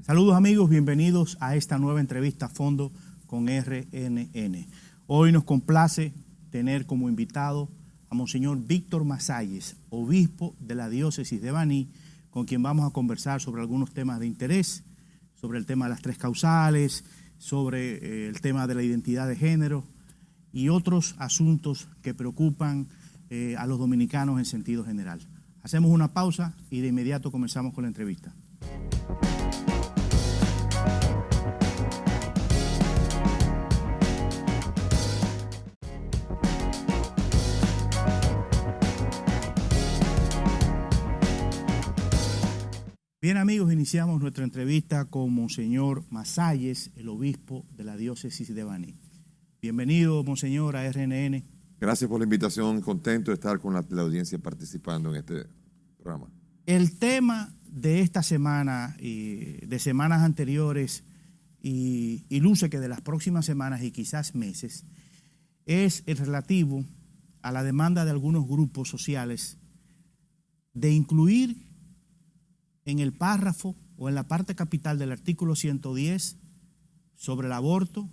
Saludos amigos, bienvenidos a esta nueva entrevista a fondo con RNN. Hoy nos complace tener como invitado a Monseñor Víctor Masalles, obispo de la diócesis de Baní, con quien vamos a conversar sobre algunos temas de interés, sobre el tema de las tres causales, sobre el tema de la identidad de género y otros asuntos que preocupan a los dominicanos en sentido general. Hacemos una pausa y de inmediato comenzamos con la entrevista. Bien amigos, iniciamos nuestra entrevista con Monseñor Masalles, el obispo de la diócesis de Baní. Bienvenido, Monseñor, a RNN. Gracias por la invitación, contento de estar con la audiencia participando en este programa. El tema de esta semana y de semanas anteriores y luce que de las próximas semanas y quizás meses es el relativo a la demanda de algunos grupos sociales de incluir en el párrafo o en la parte capital del artículo 110 sobre el aborto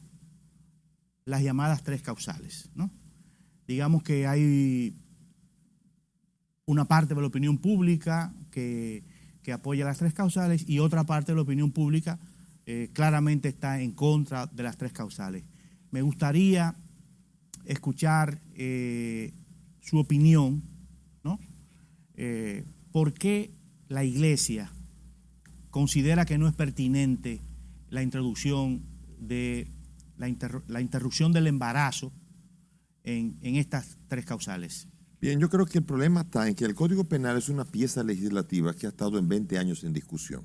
las llamadas tres causales, ¿no? Digamos que hay una parte de la opinión pública que apoya las tres causales y otra parte de la opinión pública claramente está en contra de las tres causales. Me gustaría escuchar su opinión, ¿no? ¿Por qué la Iglesia considera que no es pertinente la introducción de la interrupción del embarazo en estas tres causales? Bien, yo creo que el problema está en que el Código Penal es una pieza legislativa que ha estado en 20 años en discusión.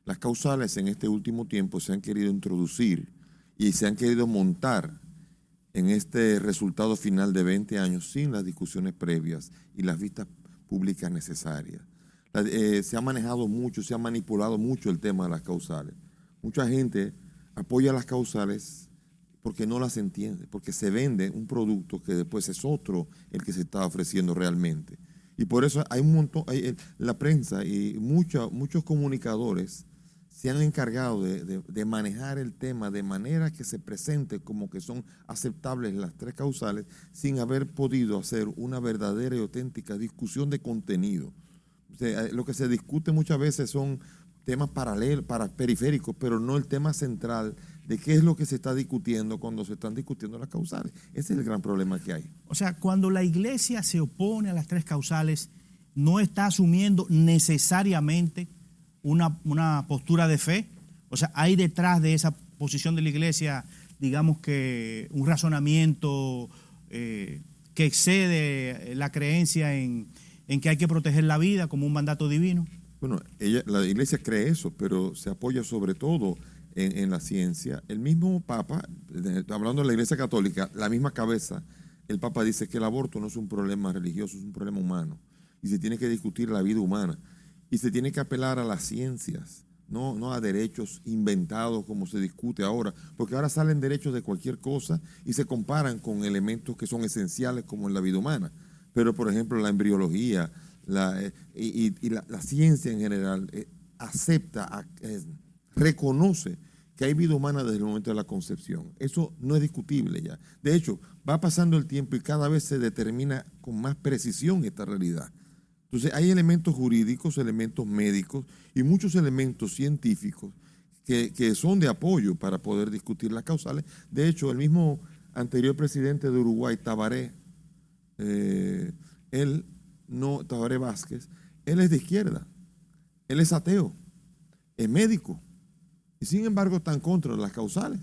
Las causales en este último tiempo se han querido introducir y se han querido montar en este resultado final de 20 años sin las discusiones previas y las vistas públicas necesarias. Se ha manejado mucho, se ha manipulado mucho el tema de las causales. Mucha gente apoya las causales porque no las entiende, porque se vende un producto que después es otro el que se está ofreciendo realmente. Y por eso hay un montón, la prensa y muchos comunicadores se han encargado de manejar el tema de manera que se presente como que son aceptables las tres causales sin haber podido hacer una verdadera y auténtica discusión de contenido. O sea, lo que se discute muchas veces son temas paralelos, periféricos, pero no el tema central de qué es lo que se está discutiendo cuando se están discutiendo las causales. Ese es el gran problema que hay. O sea, cuando la Iglesia se opone a las tres causales, no está asumiendo necesariamente una postura de fe. O sea, hay detrás de esa posición de la Iglesia, digamos que un razonamiento que excede la creencia en que hay que proteger la vida como un mandato divino. Bueno, la Iglesia cree eso, pero se apoya sobre todo en la ciencia. El mismo Papa, hablando de la Iglesia Católica, la misma cabeza, el Papa dice que el aborto no es un problema religioso, es un problema humano. Y se tiene que discutir la vida humana. Y se tiene que apelar a las ciencias, no a derechos inventados como se discute ahora. Porque ahora salen derechos de cualquier cosa y se comparan con elementos que son esenciales como en la vida humana. Pero, por ejemplo, la embriología la ciencia en general acepta, reconoce que hay vida humana desde el momento de la concepción. Eso no es discutible ya. De hecho, va pasando el tiempo y cada vez se determina con más precisión esta realidad. Entonces, hay elementos jurídicos, elementos médicos y muchos elementos científicos que son de apoyo para poder discutir las causales. De hecho, el mismo anterior presidente de Uruguay, Tabaré Vázquez, él es de izquierda, él es ateo, es médico, y sin embargo está en contra de las causales.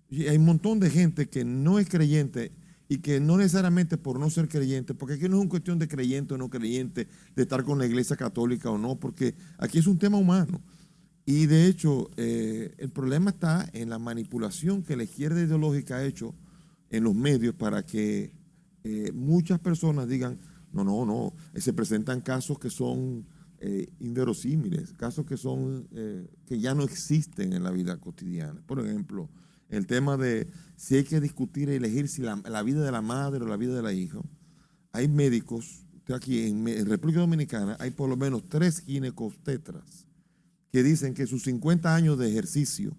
Y hay un montón de gente que no es creyente y que no necesariamente por no ser creyente, porque aquí no es una cuestión de creyente o no creyente, de estar con la Iglesia Católica o no, porque aquí es un tema humano. Y de hecho, el problema está en la manipulación que la izquierda ideológica ha hecho en los medios para que muchas personas digan, no, se presentan casos que son inverosímiles, casos que son que ya no existen en la vida cotidiana. Por ejemplo, el tema de si hay que discutir y elegir si la vida de la madre o la vida de la hija. Hay médicos, aquí en República Dominicana hay por lo menos 3 ginecobstetras que dicen que sus 50 años de ejercicio,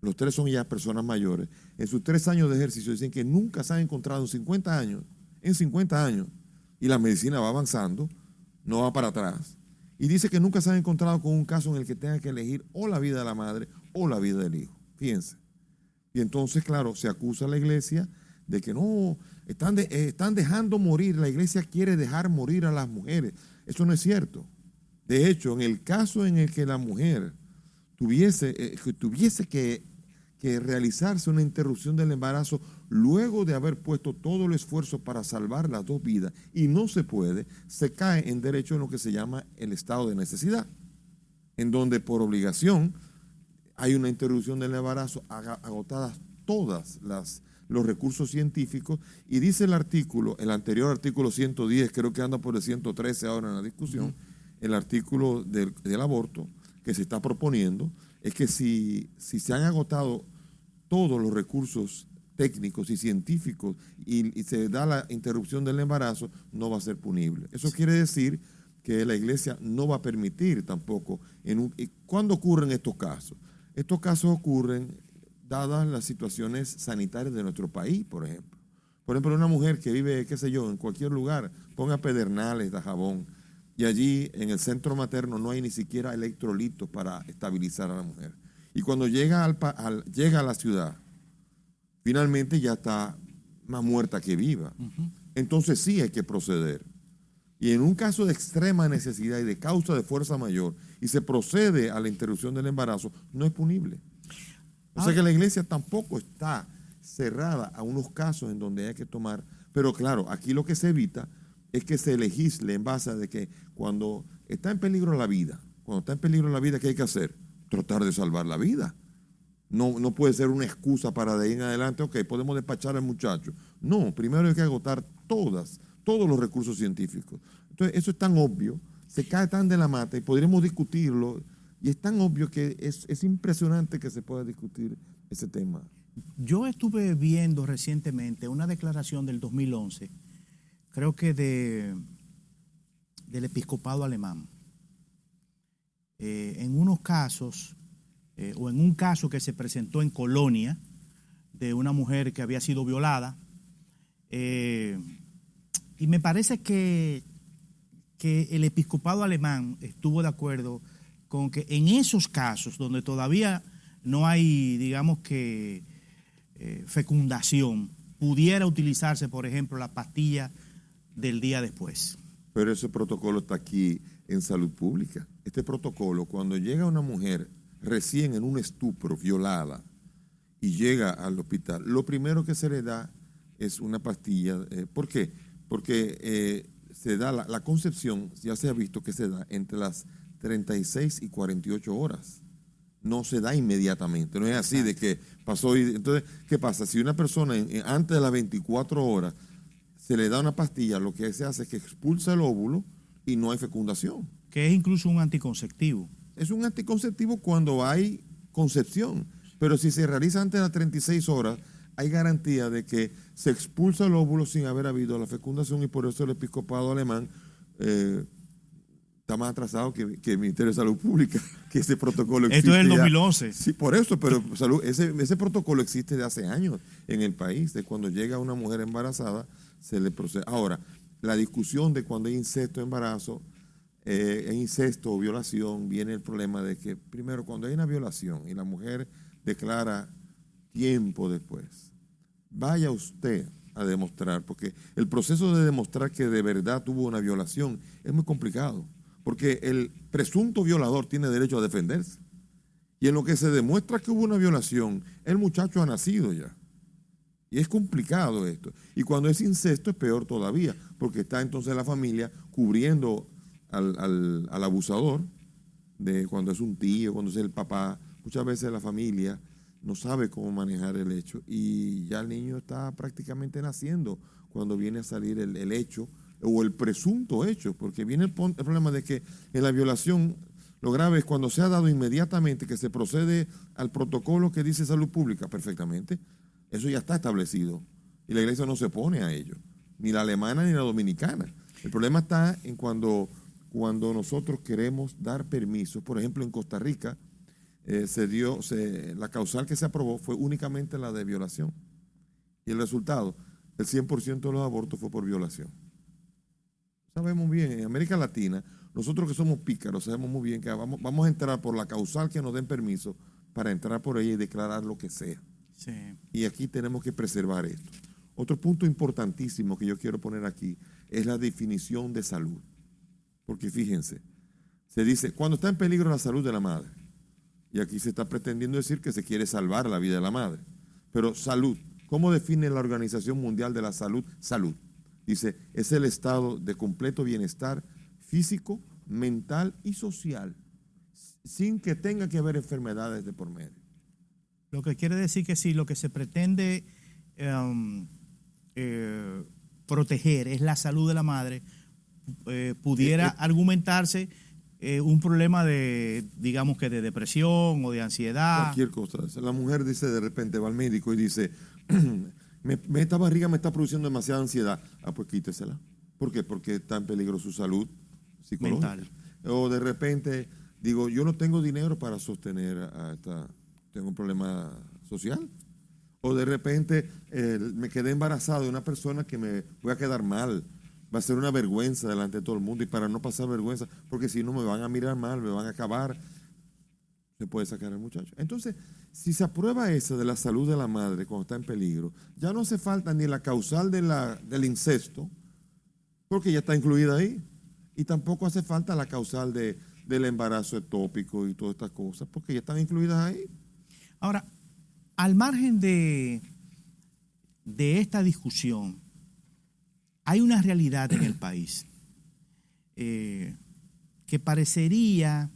los tres son ya personas mayores, en sus 3 años de ejercicio dicen que nunca se han encontrado en 50 años, y la medicina va avanzando, no va para atrás, y dice que nunca se han encontrado con un caso en el que tengan que elegir o la vida de la madre o la vida del hijo. Fíjense. Y entonces, claro, se acusa a la iglesia de que no, están dejando morir, la iglesia quiere dejar morir a las mujeres. Eso no es cierto. De hecho, en el caso en el que la mujer tuviese que realizarse una interrupción del embarazo luego de haber puesto todo el esfuerzo para salvar las 2 vidas y no se puede, se cae en derecho en lo que se llama el estado de necesidad, en donde por obligación hay una interrupción del embarazo agotadas todas los recursos científicos, y dice el anterior artículo 110, creo que anda por el 113 ahora en la discusión, el artículo del aborto que se está proponiendo, es que si se han agotado todos los recursos técnicos y científicos y se da la interrupción del embarazo, no va a ser punible. Eso quiere decir que la iglesia no va a permitir tampoco. ¿Cuándo ocurren estos casos? Estos casos ocurren dadas las situaciones sanitarias de nuestro país, por ejemplo. Por ejemplo, una mujer que vive, qué sé yo, en cualquier lugar, ponga Pedernales, Dajabón, y allí en el centro materno no hay ni siquiera electrolitos para estabilizar a la mujer. Y cuando llega a la ciudad, finalmente ya está más muerta que viva. Entonces sí hay que proceder. Y en un caso de extrema necesidad y de causa de fuerza mayor, y se procede a la interrupción del embarazo, no es punible. O sea que la iglesia tampoco está cerrada a unos casos en donde hay que tomar, pero claro, aquí lo que se evita es que se legisle en base a de que cuando está en peligro la vida, ¿qué hay que hacer? Tratar de salvar la vida. No puede ser una excusa para de ahí en adelante, ok, podemos despachar al muchacho. No, primero hay que agotar todos los recursos científicos. Entonces, eso es tan obvio, se cae tan de la mata y podríamos discutirlo, y es tan obvio que es impresionante que se pueda discutir ese tema. Yo estuve viendo recientemente una declaración del 2011, creo que del episcopado alemán, en unos casos, o en un caso que se presentó en Colonia, de una mujer que había sido violada, y me parece que el episcopado alemán estuvo de acuerdo con que en esos casos donde todavía no hay, digamos que, fecundación, pudiera utilizarse, por ejemplo, la pastilla del día después. Pero ese protocolo está aquí en salud pública. Este protocolo, cuando llega una mujer recién en un estupro, violada, y llega al hospital, lo primero que se le da es una pastilla. ¿Por qué? Porque se da la concepción, ya se ha visto que se da entre las 36 y 48 horas. No se da inmediatamente, no es así de que pasó. Entonces, ¿qué pasa? Si una persona antes de las 24 horas se le da una pastilla, lo que se hace es que expulsa el óvulo y no hay fecundación. Que es incluso un anticonceptivo. Es un anticonceptivo cuando hay concepción, pero si se realiza antes de las 36 horas, hay garantía de que se expulsa el óvulo sin haber habido la fecundación, y por eso el episcopado alemán está más atrasado que el Ministerio de Salud Pública, que ese protocolo existe. Esto es el 2011. Sí, por eso, pero ese protocolo existe de hace años en el país, de cuando llega una mujer embarazada, se le procede. Ahora, la discusión de cuando hay incesto, embarazo, incesto o violación, viene el problema de que, primero, cuando hay una violación y la mujer declara tiempo después, vaya usted a demostrar, porque el proceso de demostrar que de verdad tuvo una violación es muy complicado, porque el presunto violador tiene derecho a defenderse, y en lo que se demuestra que hubo una violación, el muchacho ha nacido ya, y es complicado esto. Y cuando es incesto es peor todavía, porque está entonces la familia cubriendo al abusador, de cuando es un tío, cuando es el papá. Muchas veces la familia no sabe cómo manejar el hecho, y ya el niño está prácticamente naciendo cuando viene a salir el hecho o el presunto hecho, porque viene el problema de que en la violación lo grave es cuando se ha dado inmediatamente, que se procede al protocolo que dice salud pública perfectamente. Eso ya está establecido y la iglesia no se opone a ello, ni la alemana ni la dominicana. El problema está en cuando cuando nosotros queremos dar permisos. Por ejemplo, en Costa Rica la causal que se aprobó fue únicamente la de violación. Y el resultado, el 100% de los abortos fue por violación. Sabemos bien, en América Latina, nosotros que somos pícaros, sabemos muy bien que vamos a entrar por la causal que nos den permiso para entrar por ella y declarar lo que sea. Sí. Y aquí tenemos que preservar esto. Otro punto importantísimo que yo quiero poner aquí es la definición de salud. Porque fíjense, se dice, cuando está en peligro la salud de la madre, y aquí se está pretendiendo decir que se quiere salvar la vida de la madre. Pero salud, ¿cómo define la Organización Mundial de la Salud? Salud. Dice, es el estado de completo bienestar físico, mental y social, sin que tenga que haber enfermedades de por medio. Lo que quiere decir que si lo que se pretende proteger es la salud de la madre, pudiera argumentarse un problema de, digamos que de depresión o de ansiedad. Cualquier cosa. La mujer dice de repente, va al médico y dice, esta barriga me está produciendo demasiada ansiedad. Ah, pues quítesela. ¿Por qué? Porque está en peligro su salud psicológica. Mental. O de repente, digo, yo no tengo dinero para sostener tengo un problema social. O de repente me quedé embarazado de una persona que me voy a quedar mal. Va a ser una vergüenza delante de todo el mundo, y para no pasar vergüenza, porque si no me van a mirar mal, me van a acabar, se puede sacar al muchacho. Entonces, si se aprueba esa de la salud de la madre cuando está en peligro, ya no hace falta ni la causal del incesto, porque ya está incluida ahí, y tampoco hace falta la causal del embarazo ectópico y todas estas cosas, porque ya están incluidas ahí. Ahora, al margen de esta discusión, hay una realidad en el país que parecería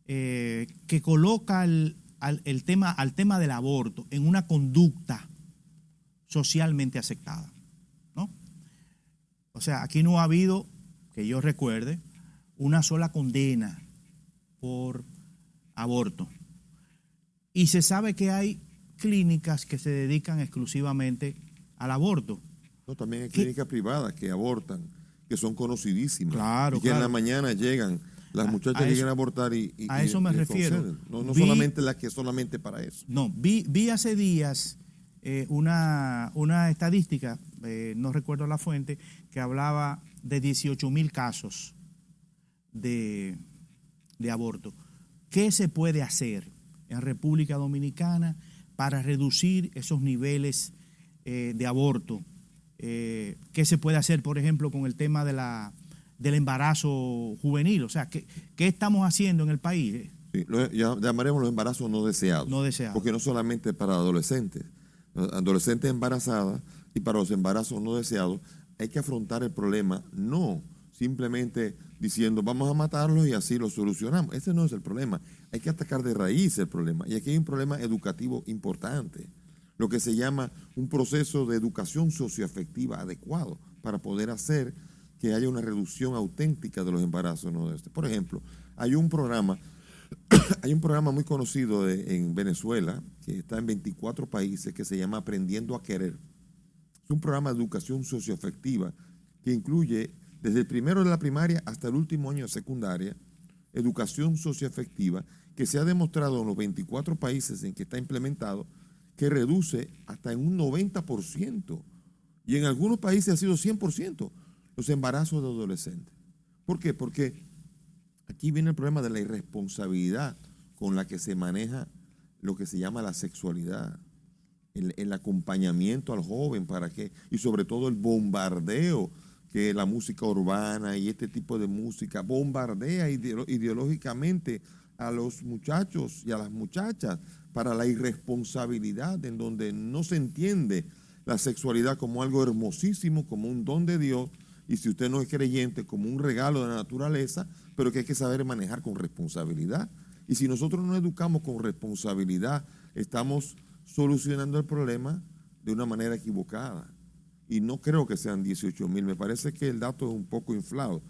que coloca al tema del aborto en una conducta socialmente aceptada, ¿no? O sea, aquí no ha habido, que yo recuerde, una sola condena por aborto. Y se sabe que hay clínicas que se dedican exclusivamente al aborto. No, también hay clínicas privadas que abortan, que son conocidísimas. Claro, y que en la mañana llegan, las muchachas llegan a abortar y a eso me refiero. No solamente las que solamente para eso. No, vi hace días una estadística, no recuerdo la fuente, que hablaba de 18,000 casos de aborto. ¿Qué se puede hacer en República Dominicana para reducir esos niveles de aborto? ¿Qué se puede hacer, por ejemplo, con el tema del embarazo juvenil? O sea, ¿qué estamos haciendo en el país? Sí, llamaremos los embarazos no deseados. No deseados. Porque no solamente para adolescentes embarazadas, y para los embarazos no deseados, hay que afrontar el problema, no simplemente diciendo vamos a matarlos y así lo solucionamos. Ese no es el problema. Hay que atacar de raíz el problema. Y aquí hay un problema educativo importante, lo que se llama un proceso de educación socioafectiva adecuado para poder hacer que haya una reducción auténtica de los embarazos no deseados. Por ejemplo, hay un programa muy conocido en Venezuela, que está en 24 países, que se llama Aprendiendo a Querer. Es un programa de educación socioafectiva que incluye desde el primero de la primaria hasta el último año de secundaria, educación socioafectiva, que se ha demostrado en los 24 países en que está implementado, que reduce hasta en un 90%, y en algunos países ha sido 100%, los embarazos de adolescentes. ¿Por qué? Porque aquí viene el problema de la irresponsabilidad con la que se maneja lo que se llama la sexualidad, el acompañamiento al joven y sobre todo el bombardeo que la música urbana y este tipo de música bombardea ideológicamente a los muchachos y a las muchachas para la irresponsabilidad, en donde no se entiende la sexualidad como algo hermosísimo, como un don de Dios, y si usted no es creyente, como un regalo de la naturaleza, pero que hay que saber manejar con responsabilidad. Y si nosotros no educamos con responsabilidad, estamos solucionando el problema de una manera equivocada. Y no creo que sean 18,000, me parece que el dato es un poco inflado.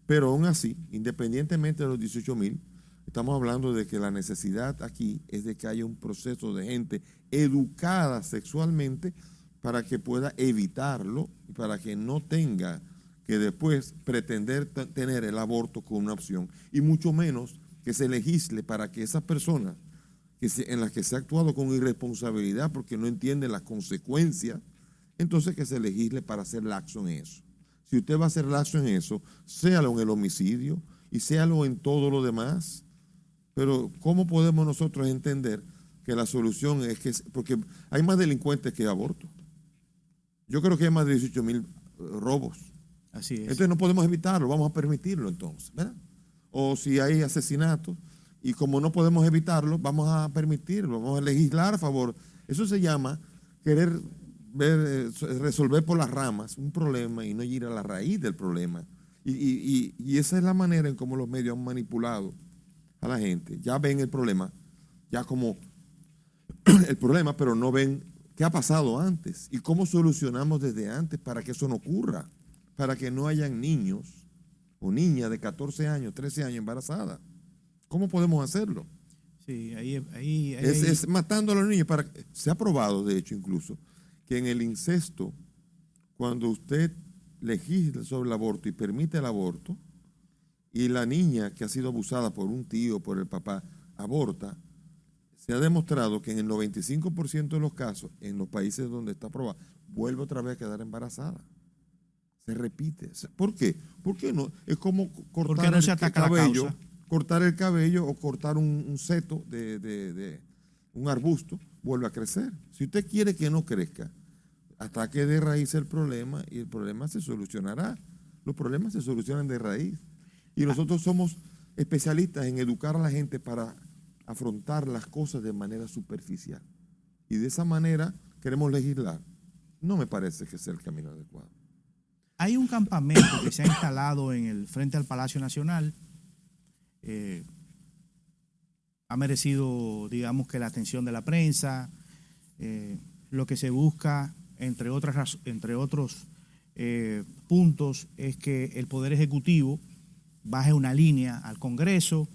Pero aún así, independientemente de los 18,000, estamos hablando de que la necesidad aquí es de que haya un proceso de gente educada sexualmente para que pueda evitarlo y para que no tenga que después pretender tener el aborto como una opción, y mucho menos que se legisle para que esas personas en las que se ha actuado con irresponsabilidad porque no entienden las consecuencias, entonces que se legisle para hacer laxo en eso. Si usted va a hacer laxo en eso, séalo en el homicidio y séalo en todo lo demás. Pero ¿cómo podemos nosotros entender que la solución es que, porque hay más delincuentes que abortos? Yo creo que hay más de 18,000 robos. Así es. Entonces no podemos evitarlo, vamos a permitirlo entonces, ¿verdad? O si hay asesinatos, y como no podemos evitarlo, vamos a permitirlo, vamos a legislar a favor. Eso se llama querer resolver por las ramas un problema y no ir a la raíz del problema. Y esa es la manera en cómo los medios han manipulado a la gente. Ya ven el problema, ya como el problema, pero no ven qué ha pasado antes y cómo solucionamos desde antes para que eso no ocurra, para que no hayan niños o niñas de 14 años, 13 años embarazadas. ¿Cómo podemos hacerlo? Sí, Es matando a los niños. Se ha probado, de hecho, incluso, que en el incesto, cuando usted legisla sobre el aborto y permite el aborto, y la niña que ha sido abusada por un tío, por el papá, aborta, se ha demostrado que en el 95% de los casos, en los países donde está aprobada, vuelve otra vez a quedar embarazada. Se repite. ¿Por qué? ¿Por qué no? Es como cortar no se ataca el cabello. la causa. Cortar el cabello o cortar un seto de un arbusto, vuelve a crecer. Si usted quiere que no crezca, ataque de raíz el problema y el problema se solucionará. Los problemas se solucionan de raíz. Y nosotros somos especialistas en educar a la gente para afrontar las cosas de manera superficial. Y de esa manera queremos legislar. No me parece que sea el camino adecuado. Hay un campamento que se ha instalado frente al Palacio Nacional. Ha merecido, digamos, que la atención de la prensa. Lo que se busca, entre otros puntos, es que el Poder Ejecutivo baje una línea al Congreso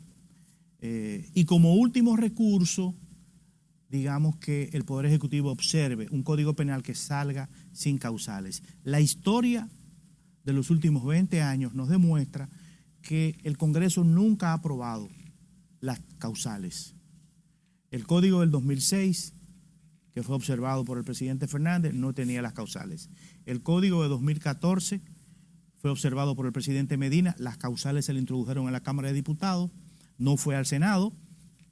y como último recurso, digamos, que el Poder Ejecutivo observe un código penal que salga sin causales. La historia de los últimos 20 años nos demuestra que el Congreso nunca ha aprobado las causales. El código del 2006, que fue observado por el presidente Fernández, no tenía las causales. El código de 2014 fue observado por el presidente Medina, las causales se le introdujeron en la Cámara de Diputados, no fue al Senado,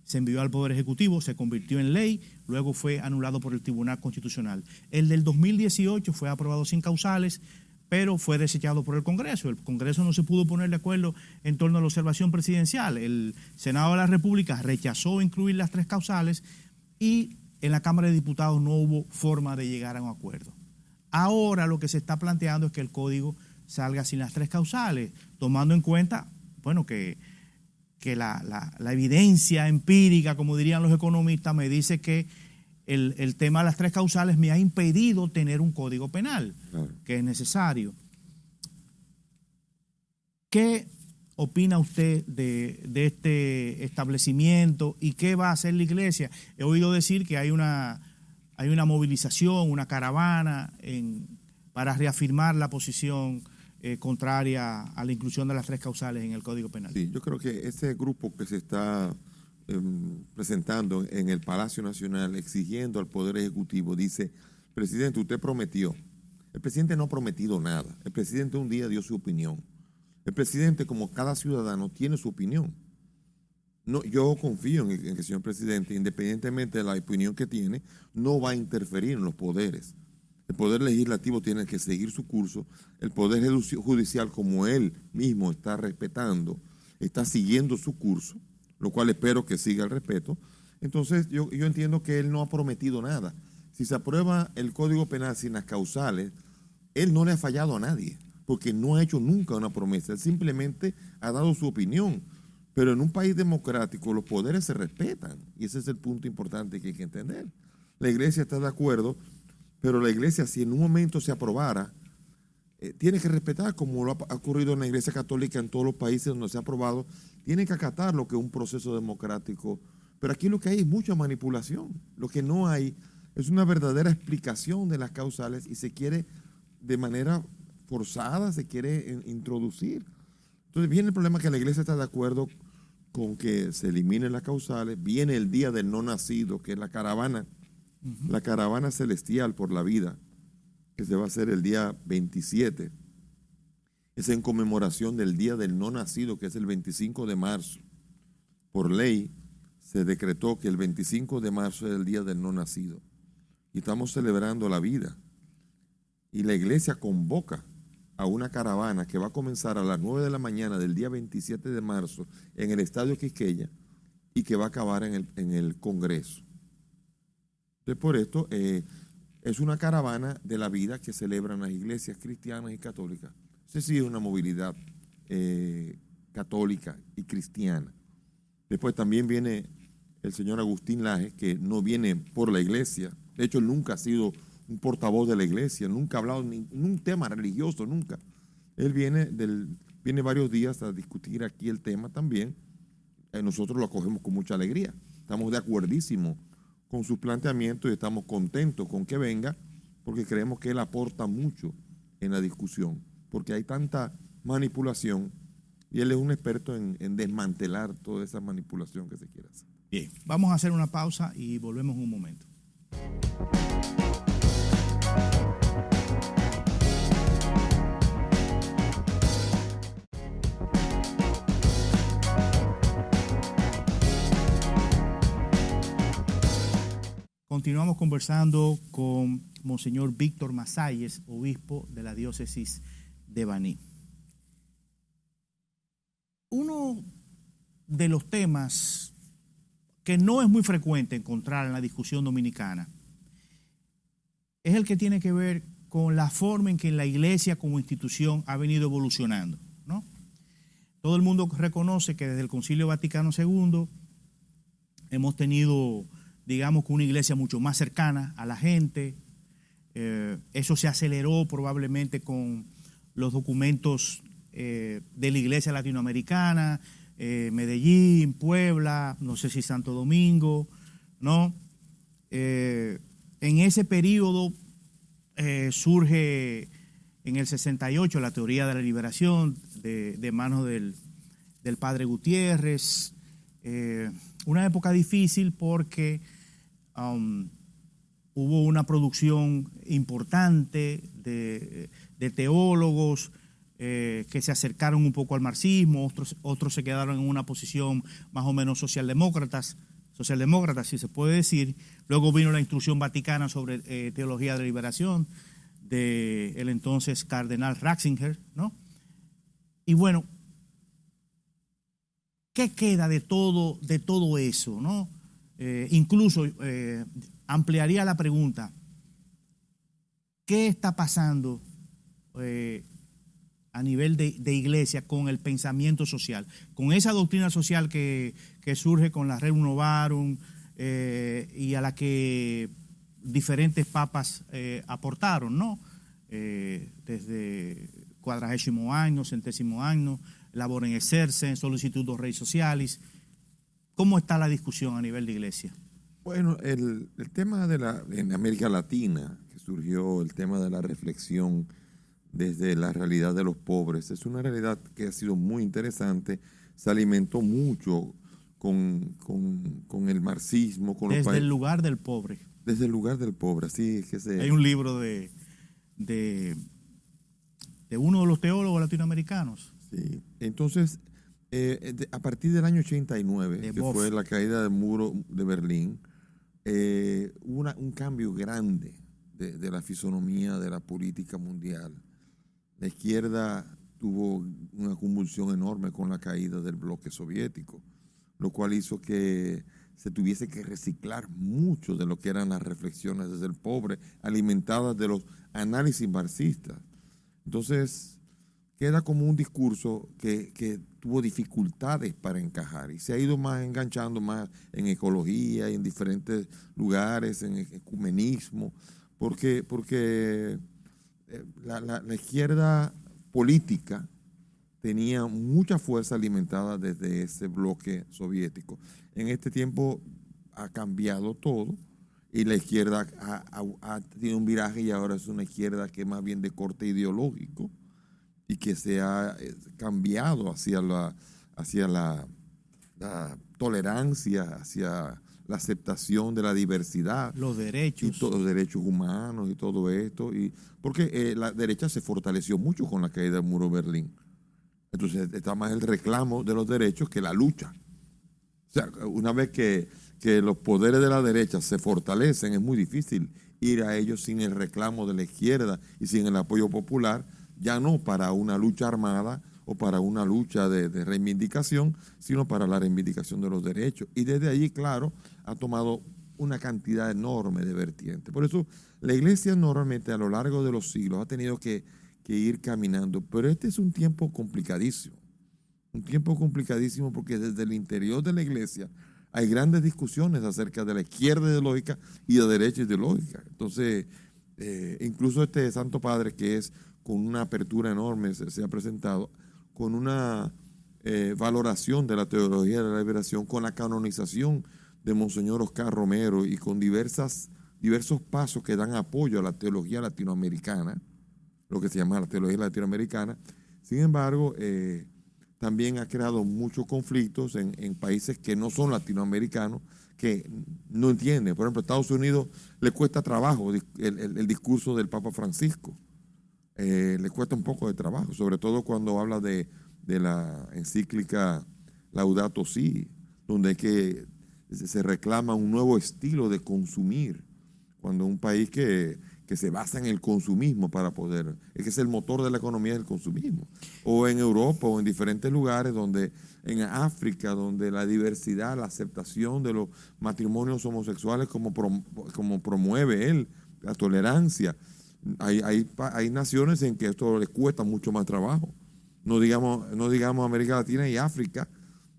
se envió al Poder Ejecutivo, se convirtió en ley, luego fue anulado por el Tribunal Constitucional. El del 2018 fue aprobado sin causales, pero fue desechado por el Congreso. El Congreso no se pudo poner de acuerdo en torno a la observación presidencial. El Senado de la República rechazó incluir las 3 causales y en la Cámara de Diputados no hubo forma de llegar a un acuerdo. Ahora lo que se está planteando es que el código salga sin las 3 causales, tomando en cuenta, bueno, que la evidencia empírica, como dirían los economistas, me dice que el tema de las 3 causales me ha impedido tener un código penal, que es necesario. ¿Qué opina usted de este establecimiento y qué va a hacer la iglesia? He oído decir que hay una movilización, una caravana para reafirmar la posición contraria a la inclusión de las 3 causales en el Código Penal. Sí, yo creo que ese grupo que se está presentando en el Palacio Nacional exigiendo al Poder Ejecutivo dice: presidente, usted prometió. El presidente no ha prometido nada. El presidente un día dio su opinión. El presidente, como cada ciudadano, tiene su opinión. No, yo confío en que el señor presidente, independientemente de la opinión que tiene, no va a interferir en los poderes. El Poder Legislativo tiene que seguir su curso. El Poder Judicial, como él mismo está respetando, está siguiendo su curso, lo cual espero que siga el respeto. Entonces yo entiendo que él no ha prometido nada. Si se aprueba el Código Penal sin las causales, él no le ha fallado a nadie, porque no ha hecho nunca una promesa. Él simplemente ha dado su opinión. Pero en un país democrático los poderes se respetan, y ese es el punto importante que hay que entender. La iglesia está de acuerdo, pero la iglesia, si en un momento se aprobara, tiene que respetar, como lo ha ocurrido en la iglesia católica en todos los países donde se ha aprobado, tiene que acatar lo que es un proceso democrático. Pero aquí lo que hay es mucha manipulación. Lo que no hay es una verdadera explicación de las causales y se quiere de manera forzada se quiere introducir. Entonces viene el problema que la iglesia está de acuerdo con que se eliminen las causales. Viene el día del no nacido, que es la caravana celestial por la vida, que se va a hacer el día 27. Es en conmemoración del día del no nacido, que es el 25 de marzo. Por ley se decretó que el 25 de marzo es el día del no nacido. Y estamos celebrando la vida. Y la iglesia convoca a una caravana que va a comenzar a las 9 de la mañana del día 27 de marzo en el Estadio Quisqueya y que va a acabar en el Congreso. Entonces, por esto, es una caravana de la vida que celebran las iglesias cristianas y católicas. Esa sí es una movilidad católica y cristiana. Después también viene el señor Agustín Laje, que no viene por la iglesia. De hecho, él nunca ha sido un portavoz de la iglesia, nunca ha hablado de ningún tema religioso, nunca. Él viene varios días a discutir aquí el tema también. Nosotros lo acogemos con mucha alegría. Estamos de acuerdísimo con sus planteamientos y estamos contentos con que venga, porque creemos que él aporta mucho en la discusión, porque hay tanta manipulación y él es un experto en desmantelar toda esa manipulación que se quiere hacer. Bien, vamos a hacer una pausa y volvemos en un momento. Continuamos conversando con Monseñor Víctor Masalles, obispo de la diócesis de Baní. Uno de los temas que no es muy frecuente encontrar en la discusión dominicana es el que tiene que ver con la forma en que la iglesia como institución ha venido evolucionando, ¿no? Todo el mundo reconoce que desde el Concilio Vaticano II hemos tenido, digamos, que una iglesia mucho más cercana a la gente. Eso se aceleró probablemente con los documentos de la iglesia latinoamericana, Medellín, Puebla, no sé si Santo Domingo, ¿no? En ese periodo surge en el 68 la teoría de la liberación de manos del padre Gutiérrez. Una época difícil porque hubo una producción importante de teólogos que se acercaron un poco al marxismo, otros se quedaron en una posición más o menos socialdemócratas, si se puede decir. Luego vino la instrucción vaticana sobre teología de la liberación del entonces cardenal Ratzinger, ¿no? Y bueno, ¿qué queda de todo eso, no? Incluso ampliaría la pregunta: ¿qué está pasando a nivel de iglesia con el pensamiento social, con esa doctrina social que surge con la Rerum Novarum y a la que diferentes papas aportaron, ¿no? Desde 40º año, 100º año, Labor en Exercens, Sollicitudo Rei Socialis. ¿Cómo está la discusión a nivel de iglesia? Bueno, el tema en América Latina, que surgió el tema de la reflexión desde la realidad de los pobres, es una realidad que ha sido muy interesante, se alimentó mucho con el marxismo. Desde el lugar del pobre. Desde el lugar del pobre, así es que Hay un libro de uno de los teólogos latinoamericanos. Sí, entonces, a partir del año 89, que fue la caída del muro de Berlín, hubo un cambio grande de la fisonomía de la política mundial. La izquierda tuvo una convulsión enorme con la caída del bloque soviético, lo cual hizo que se tuviese que reciclar mucho de lo que eran las reflexiones desde el pobre, alimentadas de los análisis marxistas. Entonces, queda como un discurso que tuvo dificultades para encajar y se ha ido más enganchando más en ecología y en diferentes lugares, en ecumenismo, porque la izquierda política tenía mucha fuerza alimentada desde ese bloque soviético. En este tiempo ha cambiado todo y la izquierda ha tenido un viraje y ahora es una izquierda que es más bien de corte ideológico y que se ha cambiado hacia la tolerancia, hacia la aceptación de la diversidad. Los derechos. Y todos los derechos humanos y todo esto. Porque la derecha se fortaleció mucho con la caída del muro de Berlín. Entonces está más el reclamo de los derechos que la lucha. O sea, una vez que los poderes de la derecha se fortalecen, es muy difícil ir a ellos sin el reclamo de la izquierda y sin el apoyo popular, ya no para una lucha armada o para una lucha de reivindicación, sino para la reivindicación de los derechos. Y desde allí, claro, ha tomado una cantidad enorme de vertientes. Por eso la iglesia normalmente a lo largo de los siglos ha tenido que ir caminando, pero este es un tiempo complicadísimo porque desde el interior de la iglesia hay grandes discusiones acerca de la izquierda ideológica y la derecha ideológica. Entonces, incluso este Santo Padre, que es con una apertura enorme, se ha presentado con una valoración de la teología de la liberación, con la canonización de Monseñor Oscar Romero y con diversos pasos que dan apoyo a la teología latinoamericana, lo que se llama la teología latinoamericana. Sin embargo, también ha creado muchos conflictos en países que no son latinoamericanos, que no entienden. Por ejemplo, a Estados Unidos le cuesta trabajo el discurso del Papa Francisco. Le cuesta un poco de trabajo, sobre todo cuando habla de la encíclica Laudato Si, donde se reclama un nuevo estilo de consumir, cuando un país que se basa en el consumismo para poder, es que es el motor de la economía del consumismo, o en Europa o en diferentes lugares donde, en África, donde la diversidad, la aceptación de los matrimonios homosexuales como promueve él, la tolerancia. Hay naciones en que esto les cuesta mucho más trabajo. No digamos América Latina y África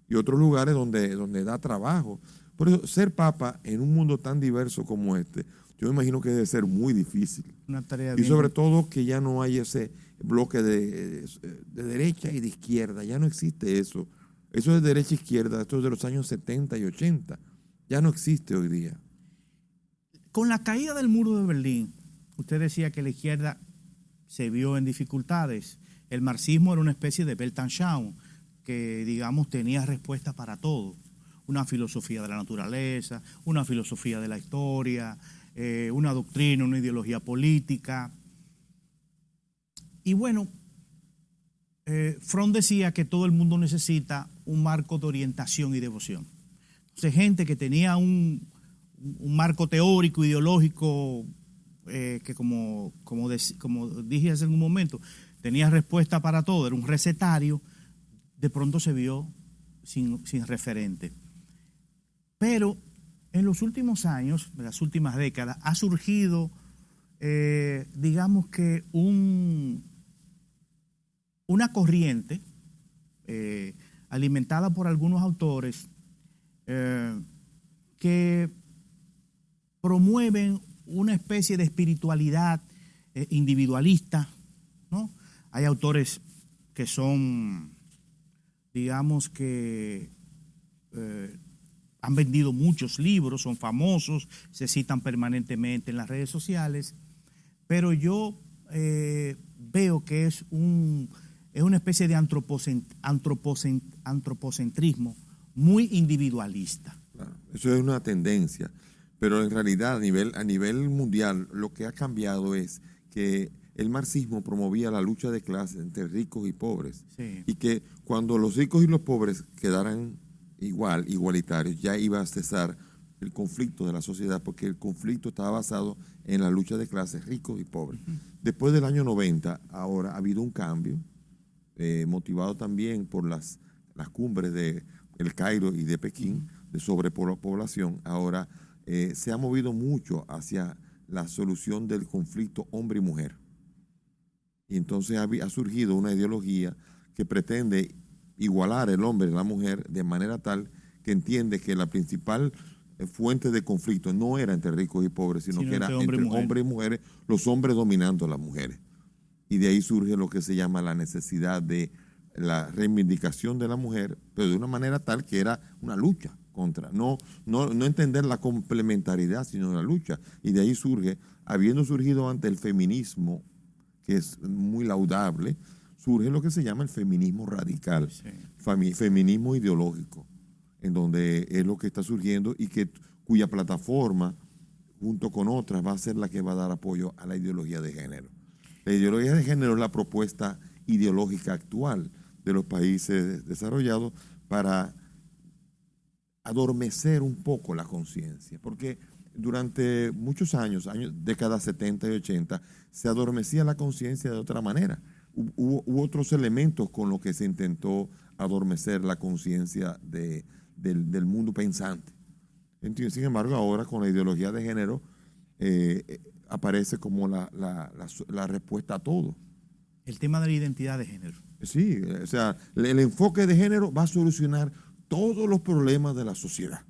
y otros lugares donde da trabajo. Por eso, ser papa en un mundo tan diverso como este, yo me imagino que debe ser muy difícil. Una tarea y bien. sobre todo que ya no hay ese bloque de derecha y de izquierda. Ya no existe eso. Eso es derecha e izquierda. Esto es de los años 70 y 80. Ya no existe hoy día. Con la caída del muro de Berlín, usted decía que la izquierda se vio en dificultades. El marxismo era una especie de Weltanschauung que, digamos, tenía respuesta para todo. Una filosofía de la naturaleza, una filosofía de la historia, una doctrina, una ideología política. Y bueno, Fromm decía que todo el mundo necesita un marco de orientación y devoción. Entonces, gente que tenía un marco teórico, ideológico, que como dije hace un momento, tenía respuesta para todo, era un recetario, de pronto se vio sin referente. Pero en los últimos años, en las últimas décadas, ha surgido, digamos que una corriente alimentada por algunos autores que promueven una especie de espiritualidad individualista, ¿no? Hay autores que son, digamos que han vendido muchos libros, son famosos, se citan permanentemente en las redes sociales, pero yo veo que es una especie de antropocentrismo muy individualista. Claro, eso es una tendencia, pero en realidad a nivel mundial lo que ha cambiado es que el marxismo promovía la lucha de clases entre ricos y pobres, sí. Y que cuando los ricos y los pobres quedaran igualitarios, ya iba a cesar el conflicto de la sociedad, porque el conflicto estaba basado en la lucha de clases, ricos y pobres. Después del año 90, ahora ha habido un cambio, motivado también por las cumbres de El Cairo y de Pekín, de sobrepoblación. Ahora se ha movido mucho hacia la solución del conflicto hombre y mujer. Y entonces ha surgido una ideología que pretende igualar el hombre y la mujer de manera tal que entiende que la principal fuente de conflicto no era entre ricos y pobres, sino que era entre hombres y mujeres, los hombres dominando a las mujeres. Y de ahí surge lo que se llama la necesidad de la reivindicación de la mujer, pero de una manera tal que era una lucha contra. No entender la complementariedad, sino la lucha. Y de ahí surge, habiendo surgido ante el feminismo, que es muy laudable, surge lo que se llama el feminismo radical, Sí. feminismo ideológico, en donde es lo que está surgiendo y cuya plataforma, junto con otras, va a ser la que va a dar apoyo a la ideología de género. La ideología de género es la propuesta ideológica actual de los países desarrollados para adormecer un poco la conciencia, porque durante muchos años, décadas 70 y 80, se adormecía la conciencia de otra manera. Hubo otros elementos con los que se intentó adormecer la conciencia del mundo pensante. Entonces, sin embargo, ahora con la ideología de género aparece como la respuesta a todo. El tema de la identidad de género. Sí, o sea, el enfoque de género va a solucionar todos los problemas de la sociedad.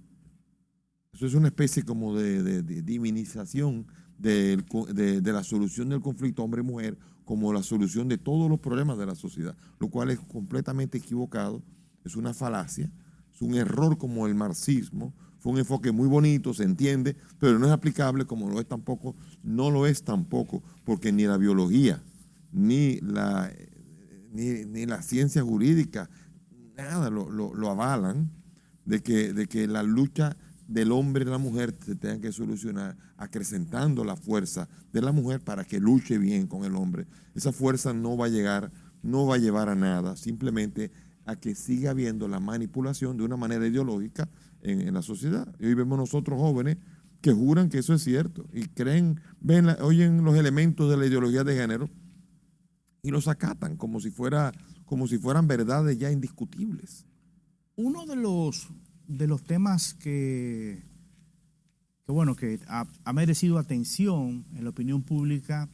Eso es una especie como de divinización de la solución del conflicto hombre-mujer como la solución de todos los problemas de la sociedad, lo cual es completamente equivocado, es una falacia, es un error como el marxismo. Fue un enfoque muy bonito, se entiende, pero no es aplicable como no lo es tampoco, porque ni la biología, ni la ciencia jurídica, nada lo avalan de que la lucha del hombre y de la mujer se tenga que solucionar acrecentando la fuerza de la mujer para que luche bien con el hombre. Esa fuerza no va a llevar a nada, simplemente a que siga habiendo la manipulación de una manera ideológica en la sociedad. Y hoy vemos nosotros jóvenes que juran que eso es cierto y oyen los elementos de la ideología de género y los acatan como si fueran verdades ya indiscutibles. Uno de los temas que ha merecido atención en la opinión pública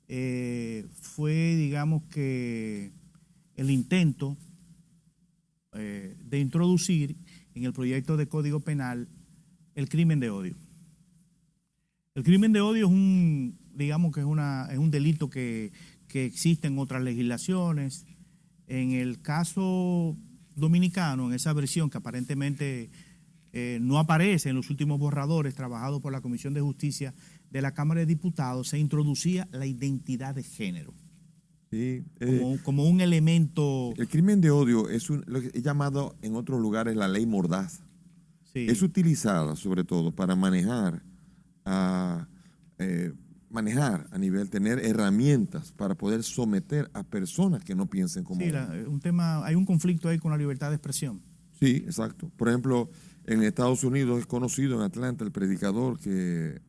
fue, digamos que, el intento de introducir en el proyecto de Código Penal el crimen de odio. El crimen de odio es un delito que existe en otras legislaciones. En el caso dominicano, en esa versión que aparentemente no aparece en los últimos borradores trabajados por la Comisión de Justicia de la Cámara de Diputados, se introducía la identidad de género. Sí, como un elemento. El crimen de odio lo que es llamado en otros lugares la ley mordaza. Sí. Es utilizada sobre todo para manejar a nivel, tener herramientas para poder someter a personas que no piensen como Sí, hay un conflicto ahí con la libertad de expresión. Sí, exacto. Por ejemplo, en Estados Unidos es conocido en Atlanta el predicador que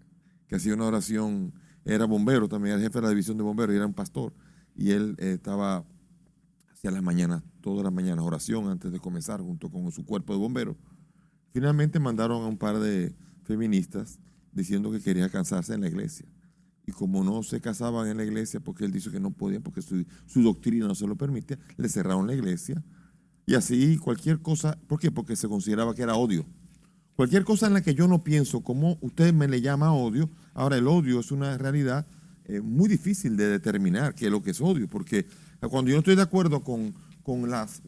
hacía una oración, era bombero también, era jefe de la división de bomberos y era un pastor. Y él estaba hacia las mañanas, todas las mañanas, oración antes de comenzar junto con su cuerpo de bomberos. Finalmente mandaron a un par de feministas diciendo que quería casarse en la iglesia. Y como no se casaban en la iglesia porque él dijo que no podían, porque su doctrina no se lo permitía, le cerraron la iglesia. Y así cualquier cosa, ¿por qué? Porque se consideraba que era odio. Cualquier cosa en la que yo no pienso, como usted me le llama odio, ahora el odio es una realidad muy difícil de determinar qué es lo que es odio, porque cuando yo no estoy de acuerdo con los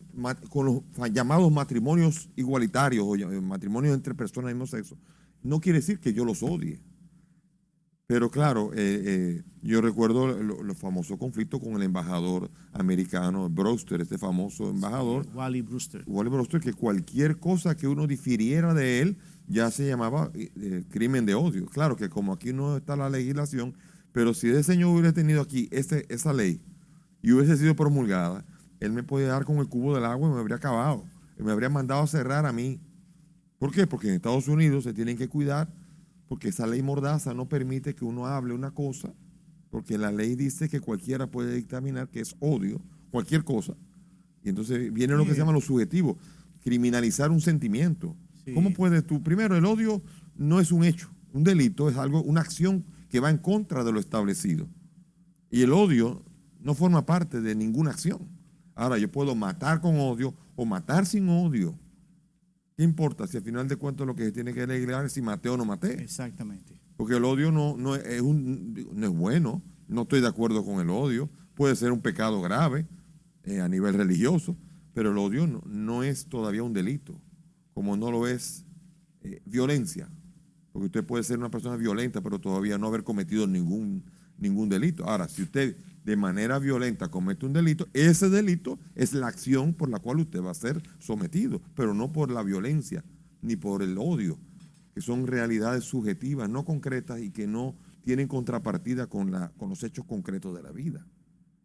llamados matrimonios igualitarios o matrimonios entre personas del mismo sexo, no quiere decir que yo los odie. Pero claro, yo recuerdo los famosos conflictos con el embajador americano, Brewster, este famoso embajador. Sí, Wally Brewster. Wally Brewster, que cualquier cosa que uno difiriera de él ya se llamaba crimen de odio. Claro que como aquí no está la legislación, pero si ese señor hubiera tenido aquí esa ley y hubiese sido promulgada, él me podía dar con el cubo del agua y me habría acabado. Me habría mandado a cerrar a mí. ¿Por qué? Porque en Estados Unidos se tienen que cuidar, porque esa ley mordaza no permite que uno hable una cosa, porque la ley dice que cualquiera puede dictaminar que es odio, cualquier cosa. Y entonces viene lo que se llama lo subjetivo, criminalizar un sentimiento. Sí. ¿Cómo puedes tú? Primero, el odio no es un hecho, un delito es una acción que va en contra de lo establecido. Y el odio no forma parte de ninguna acción. Ahora, yo puedo matar con odio o matar sin odio. ¿Qué importa si al final de cuentas lo que se tiene que legislar es si maté o no maté? Exactamente. Porque el odio no es bueno, no estoy de acuerdo con el odio, puede ser un pecado grave a nivel religioso, pero el odio no es todavía un delito, como no lo es violencia. Porque usted puede ser una persona violenta, pero todavía no haber cometido ningún delito. Ahora, si usted de manera violenta comete un delito, ese delito es la acción por la cual usted va a ser sometido, pero no por la violencia ni por el odio, que son realidades subjetivas, no concretas y que no tienen contrapartida con los hechos concretos de la vida.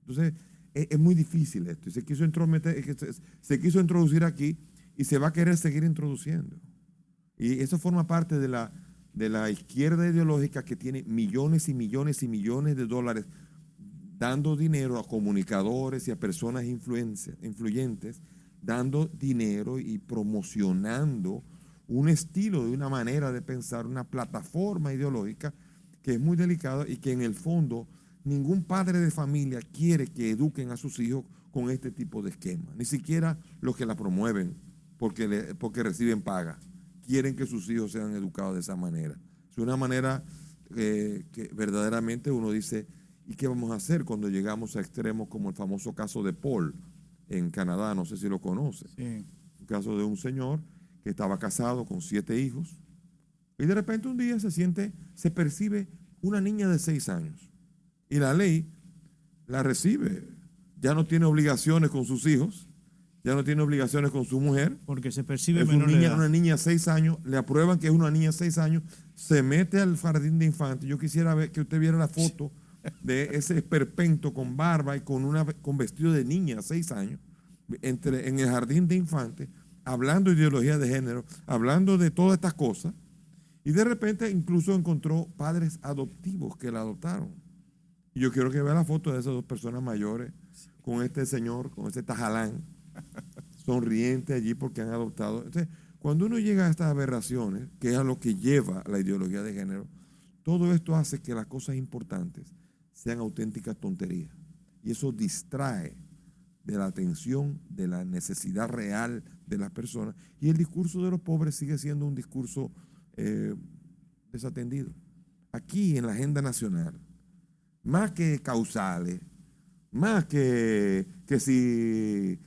Entonces, es muy difícil esto. Y se quiso introducir aquí y se va a querer seguir introduciendo. Y eso forma parte de la izquierda ideológica que tiene millones y millones y millones de dólares dando dinero a comunicadores y a personas influyentes, dando dinero y promocionando un estilo, de una manera de pensar, una plataforma ideológica que es muy delicada y que en el fondo ningún padre de familia quiere que eduquen a sus hijos con este tipo de esquema. Ni siquiera los que la promueven porque reciben paga quieren que sus hijos sean educados de esa manera. Es una manera que verdaderamente uno dice, ¿y qué vamos a hacer cuando llegamos a extremos como el famoso caso de Paul en Canadá? No sé si lo conoce. Sí. Un caso de un señor que estaba casado con 7 hijos y de repente un día se percibe una niña de 6 años y la ley la recibe. Ya no tiene obligaciones con sus hijos, ya no tiene obligaciones con su mujer. Porque se percibe Es menor de edad. una niña de 6 años, le aprueban que es una niña de 6 años, se mete al jardín de infantes. Yo quisiera ver que usted viera la foto de ese esperpento con barba y con vestido de niña de 6 años, en el jardín de infantes, hablando de ideología de género, hablando de todas estas cosas, y de repente incluso encontró padres adoptivos que la adoptaron. Y yo quiero que vea la foto de esas 2 personas mayores con este señor, con ese tajalán, sonriente allí porque han adoptado. Entonces, cuando uno llega a estas aberraciones, que es a lo que lleva la ideología de género, todo esto hace que las cosas importantes sean auténticas tonterías. Y eso distrae de la atención, de la necesidad real de las personas. Y el discurso de los pobres sigue siendo un discurso desatendido. Aquí en la agenda nacional, más que causales, más que si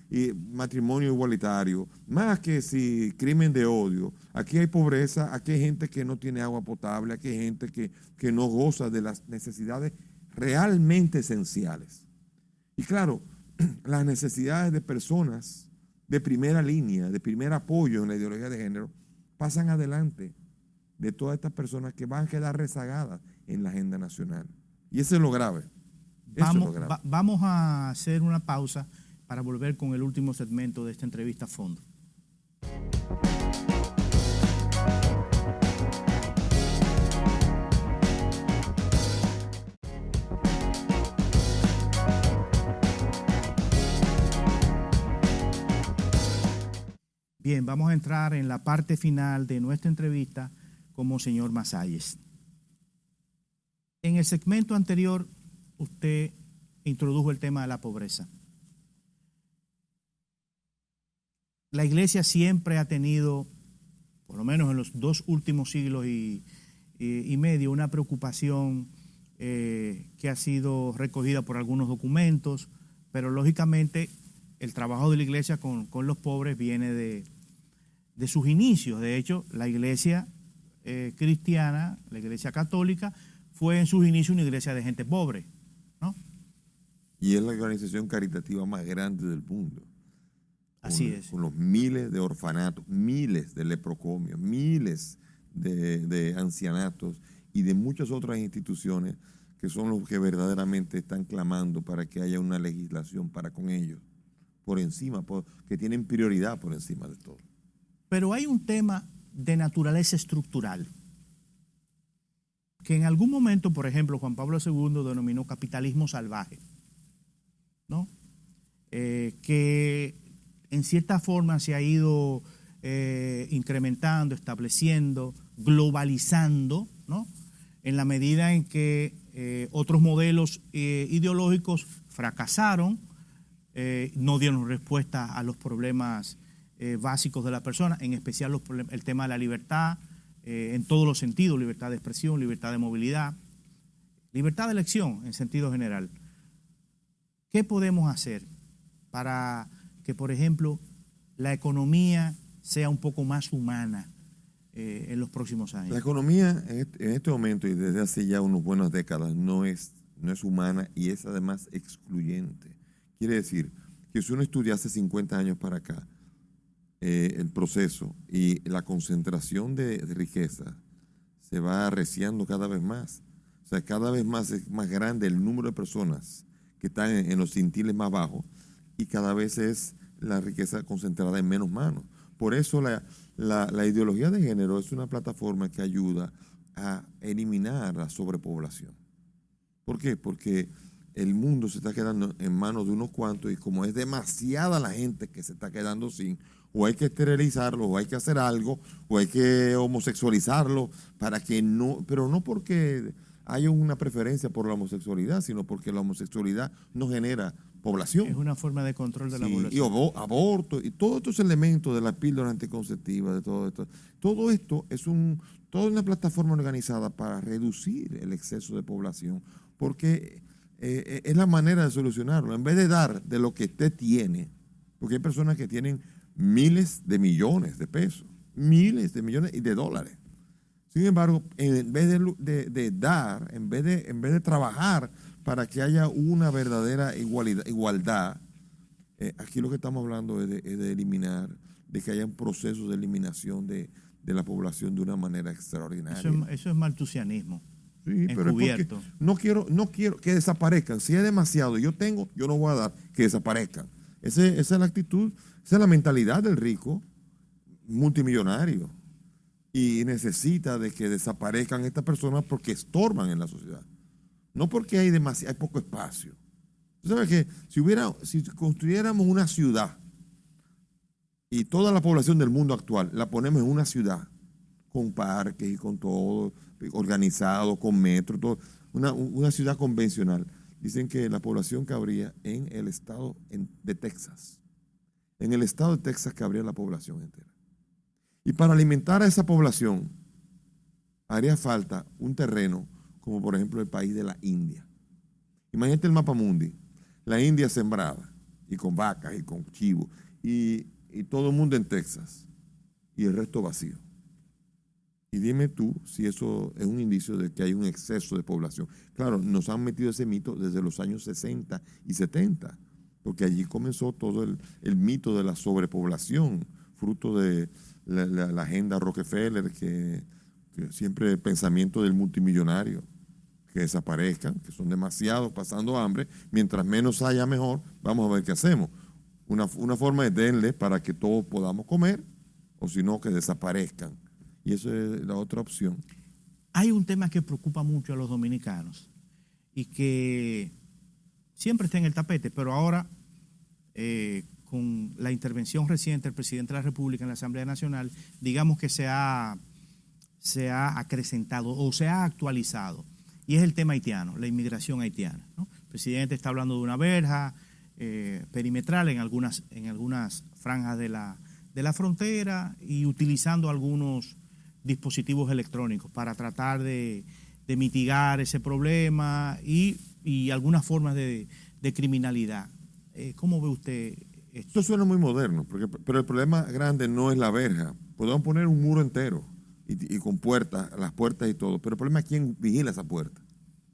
matrimonio igualitario, más que si crimen de odio, aquí hay pobreza, aquí hay gente que no tiene agua potable, aquí hay gente que no goza de las necesidades realmente esenciales. Y claro, las necesidades de personas de primera línea, de primer apoyo en la ideología de género, pasan adelante de todas estas personas que van a quedar rezagadas en la agenda nacional. Y eso es lo grave. Vamos a hacer una pausa para volver con el último segmento de esta entrevista a fondo. Bien, vamos a entrar en la parte final de nuestra entrevista con Monseñor Mazalles. En el segmento anterior, usted introdujo el tema de la pobreza. La iglesia siempre ha tenido, por lo menos en los 2 últimos siglos y medio, una preocupación que ha sido recogida por algunos documentos, pero lógicamente el trabajo de la iglesia con los pobres viene de sus inicios. De hecho, la iglesia cristiana, la iglesia católica, fue en sus inicios una iglesia de gente pobre, ¿no? Y es la organización caritativa más grande del mundo. Así es. Con los miles de orfanatos, miles de leprocomios, miles de ancianatos y de muchas otras instituciones que son los que verdaderamente están clamando para que haya una legislación para con ellos, por encima, que tienen prioridad por encima de todo. Pero hay un tema de naturaleza estructural que en algún momento, por ejemplo, Juan Pablo II denominó capitalismo salvaje, ¿no? Que en cierta forma se ha ido incrementando, estableciendo, globalizando, ¿no? En la medida en que otros modelos ideológicos fracasaron, no dieron respuesta a los problemas básicos de la persona, en especial el tema de la libertad, en todos los sentidos: libertad de expresión, libertad de movilidad, libertad de elección en sentido general. ¿Qué podemos hacer para que, por ejemplo, la economía sea un poco más humana, en los próximos años. La economía en este momento y desde hace ya unas buenas décadas no es humana y es además excluyente. Quiere decir que si uno estudia hace 50 años para acá, el proceso y la concentración de riqueza se va arreciando cada vez más. O sea, cada vez más es más grande el número de personas que están en los cintiles más bajos y cada vez es la riqueza concentrada en menos manos. Por eso la ideología de género es una plataforma que ayuda a eliminar la sobrepoblación. ¿Por qué? Porque el mundo se está quedando en manos de unos cuantos y como es demasiada la gente que se está quedando sin, o hay que esterilizarlo, o hay que hacer algo, o hay que homosexualizarlo para que no, pero no porque haya una preferencia por la homosexualidad, sino porque la homosexualidad no genera población. Es una forma de control de la población. Y aborto, y todos estos elementos de la píldora anticonceptiva, de todo esto. Todo esto es toda una plataforma organizada para reducir el exceso de población, porque es la manera de solucionarlo. En vez de dar de lo que usted tiene, porque hay personas que tienen miles de millones de pesos, miles de millones y de dólares. Sin embargo, en vez de dar, en vez de trabajar para que haya una verdadera igualdad, aquí lo que estamos hablando es de eliminar, de que haya un proceso de eliminación de la población de una manera extraordinaria. Eso es maltusianismo. Sí, pero encubierto. Es porque no quiero que desaparezcan. Si es demasiado, yo no voy a dar que desaparezcan. Esa es la actitud, esa es la mentalidad del rico multimillonario. Y necesita de que desaparezcan estas personas porque estorban en la sociedad. No porque hay poco espacio. Tú sabes que si construyéramos una ciudad y toda la población del mundo actual la ponemos en una ciudad con parques y con todo organizado, con metro, todo, una ciudad convencional, dicen que la población cabría en el estado de Texas. En el estado de Texas cabría la población entera. Y para alimentar a esa población haría falta un terreno como por ejemplo el país de la India. Imagínate el mapa mundi, la India sembrada y con vacas y con chivos y todo el mundo en Texas y el resto vacío. Y dime tú si eso es un indicio de que hay un exceso de población. Claro, nos han metido ese mito desde los años 60 y 70, porque allí comenzó todo el mito de la sobrepoblación, fruto de la agenda Rockefeller, que siempre el pensamiento del multimillonario, que desaparezcan, que son demasiados pasando hambre, mientras menos haya mejor, vamos a ver qué hacemos. Una forma es denle para que todos podamos comer, o si no, que desaparezcan. Y eso es la otra opción. Hay un tema que preocupa mucho a los dominicanos y que siempre está en el tapete, pero ahora con la intervención reciente del presidente de la República en la Asamblea Nacional, digamos que se ha acrecentado o se ha actualizado. Y es el tema haitiano, la inmigración haitiana, ¿no? El presidente está hablando de una verja perimetral en algunas franjas de la frontera y utilizando algunos dispositivos electrónicos para tratar de mitigar ese problema y algunas formas de criminalidad. ¿Cómo ve usted esto? Esto suena muy moderno, pero el problema grande no es la verja. Podemos poner un muro entero y con puertas, las puertas y todo, pero el problema es quién vigila esa puerta.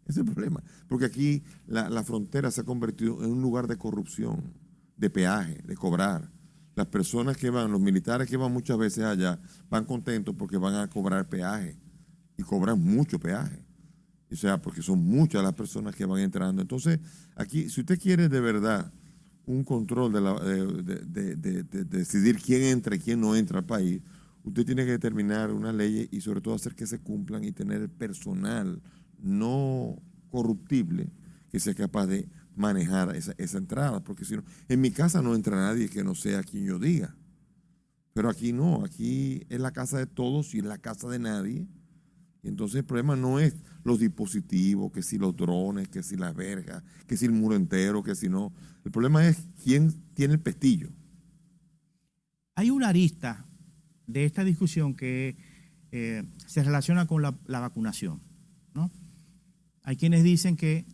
Ese es el problema, porque aquí la frontera se ha convertido en un lugar de corrupción, de peaje, de cobrar. Las personas que van, los militares que van muchas veces allá, van contentos porque van a cobrar peaje y cobran mucho peaje. O sea, porque son muchas las personas que van entrando. Entonces, aquí, si usted quiere de verdad un control de decidir quién entra y quién no entra al país, usted tiene que determinar unas leyes y sobre todo hacer que se cumplan y tener el personal no corruptible que sea capaz de manejar esa entrada, porque si no, en mi casa no entra nadie que no sea quien yo diga, pero aquí no, aquí es la casa de todos y es la casa de nadie, y entonces el problema no es los dispositivos, que si los drones, que si las verjas, que si el muro entero, que si no, el problema es quién tiene el pestillo. Hay una arista de esta discusión que se relaciona con la vacunación, ¿no? Hay quienes dicen que,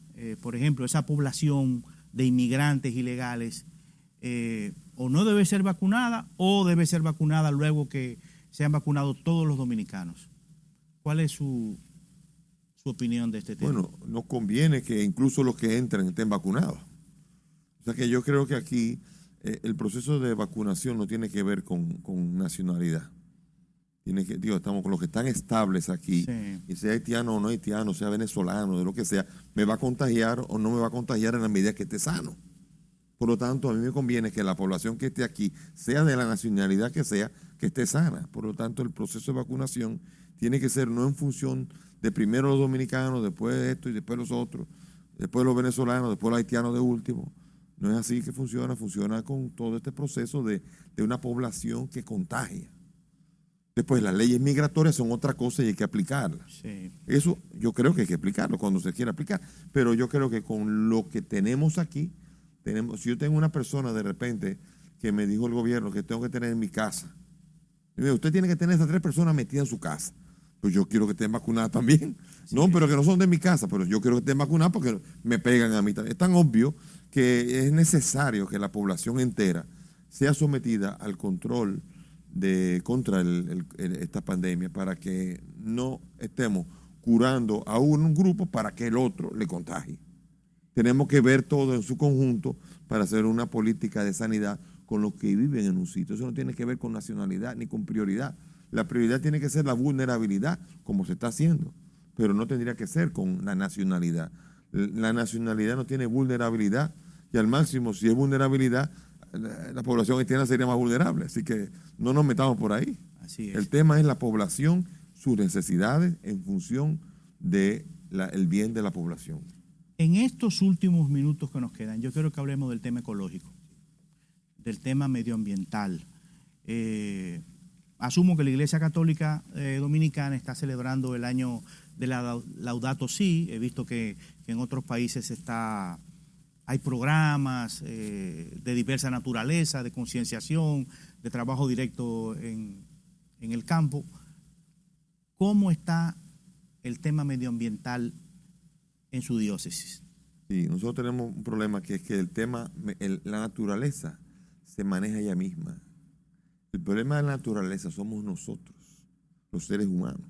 por ejemplo, esa población de inmigrantes ilegales o no debe ser vacunada o debe ser vacunada luego que sean vacunados todos los dominicanos. ¿Cuál es su opinión de este tema? Bueno, nos conviene que incluso los que entren estén vacunados. O sea que yo creo que aquí el proceso de vacunación no tiene que ver con nacionalidad. Estamos con los que están estables aquí, Sí. y sea haitiano o no haitiano, sea venezolano, de lo que sea, me va a contagiar o no me va a contagiar en la medida que esté sano. Por lo tanto, a mí me conviene que la población que esté aquí, sea de la nacionalidad que sea, que esté sana. Por lo tanto, el proceso de vacunación tiene que ser no en función de primero los dominicanos, después esto y después los otros, después los venezolanos, después los haitianos de último. No es así que funciona con todo este proceso de una población que contagia. Después, las leyes migratorias son otra cosa y hay que aplicarlas. Sí. Eso yo creo que hay que aplicarlo cuando se quiera aplicar. Pero yo creo que con lo que tenemos aquí, si yo tengo una persona de repente que me dijo el gobierno que tengo que tener en mi casa, y me dijo, usted tiene que tener a esas 3 personas metidas en su casa. Pues yo quiero que estén vacunadas también. Sí. No, pero que no son de mi casa, pero yo quiero que estén vacunadas porque me pegan a mí también. Es tan obvio que es necesario que la población entera sea sometida al control contra esta pandemia para que no estemos curando a un grupo para que el otro le contagie. Tenemos que ver todo en su conjunto para hacer una política de sanidad con los que viven en un sitio. Eso no tiene que ver con nacionalidad ni con prioridad. La prioridad tiene que ser la vulnerabilidad, como se está haciendo, pero no tendría que ser con la nacionalidad. La nacionalidad no tiene vulnerabilidad y al máximo, si es vulnerabilidad, la población haitiana sería más vulnerable. Así que no nos metamos por ahí. Así es. El tema es la población, sus necesidades en función del bien de la población. En estos últimos minutos que nos quedan, yo quiero que hablemos del tema ecológico, del tema medioambiental. Asumo que la Iglesia Católica Dominicana está celebrando el año de la Laudato Si. He visto que en otros países hay programas de diversa naturaleza, de concienciación, de trabajo directo en el campo. ¿Cómo está el tema medioambiental en su diócesis? Sí, nosotros tenemos un problema que es que la naturaleza se maneja ella misma. El problema de la naturaleza somos nosotros, los seres humanos,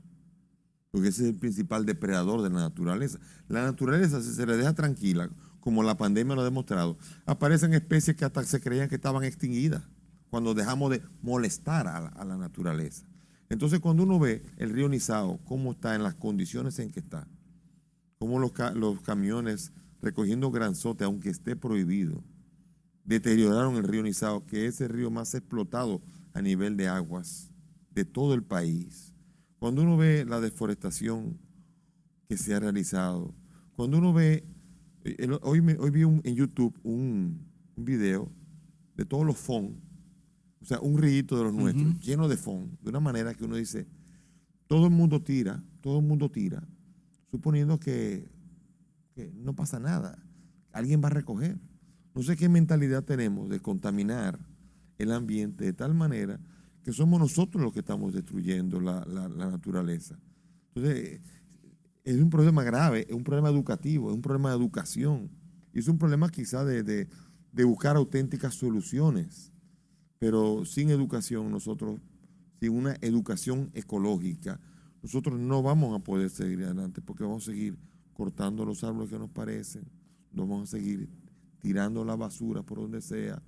porque ese es el principal depredador de la naturaleza. La naturaleza, si se le deja tranquila, como la pandemia lo ha demostrado, aparecen especies que hasta se creían que estaban extinguidas cuando dejamos de molestar a la naturaleza. Entonces, cuando uno ve el río Nizao, cómo está en las condiciones en que está, cómo los camiones recogiendo granzote, aunque esté prohibido, deterioraron el río Nizao, que es el río más explotado a nivel de aguas de todo el país. Cuando uno ve la deforestación que se ha realizado, cuando uno ve, hoy vi en YouTube un video de todos los fondos, o sea, un río de los nuestros, lleno de fondos, de una manera que uno dice, todo el mundo tira, suponiendo que no pasa nada, alguien va a recoger. No sé qué mentalidad tenemos de contaminar el ambiente de tal manera que somos nosotros los que estamos destruyendo la naturaleza. Entonces, es un problema grave, es un problema educativo, es un problema de educación. Y es un problema quizá de buscar auténticas soluciones. Pero sin educación, sin una educación ecológica, nosotros no vamos a poder seguir adelante porque vamos a seguir cortando los árboles que nos parecen, vamos a seguir tirando la basura por donde sea,